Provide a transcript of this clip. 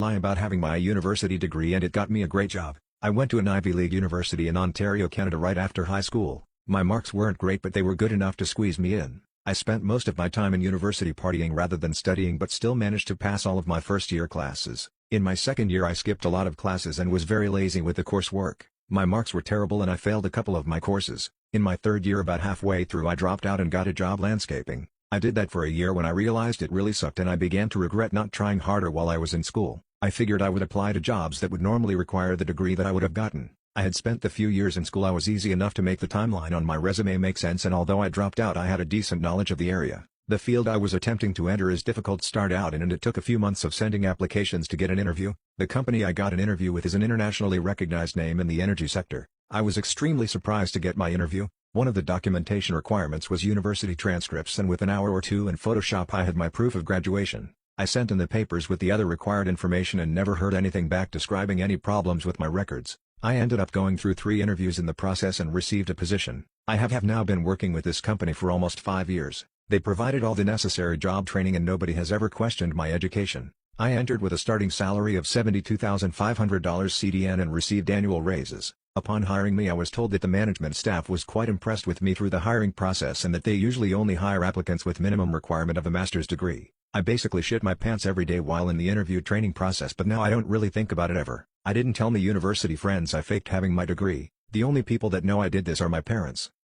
lie about having my university degree and it got me a great job. I went to an Ivy League university in Ontario, Canada right after high school. My marks weren't great but they were good enough to squeeze me in. I spent most of my time in university partying rather than studying but still managed to pass all of my first-year classes. In my second year I skipped a lot of classes and was very lazy with the coursework. My marks were terrible and I failed a couple of my courses. In my third year about halfway through I dropped out and got a job landscaping. I did that for a year when I realized it really sucked and I began to regret not trying harder while I was in school. I figured I would apply to jobs that would normally require the degree that I would have gotten. I had spent the few years in school I was easy enough to make the timeline on my resume make sense and although I dropped out I had a decent knowledge of the area. The field I was attempting to enter is difficult to start out in and it took a few months of sending applications to get an interview. The company I got an interview with is an internationally recognized name in the energy sector. I was extremely surprised to get my interview. One of the documentation requirements was university transcripts and with an hour or two in Photoshop I had my proof of graduation. I sent in the papers with the other required information and never heard anything back describing any problems with my records. I ended up going through 3 interviews in the process and received a position. I have now been working with this company for almost 5 years. They provided all the necessary job training and nobody has ever questioned my education. I entered with a starting salary of $72,500 CDN and received annual raises. Upon hiring me I was told that the management staff was quite impressed with me through the hiring process and that they usually only hire applicants with minimum requirement of a master's degree. I basically shit my pants every day while in the interview training process but now I don't really think about it ever. I didn't tell my university friends I faked having my degree. The only people that know I did this are my parents.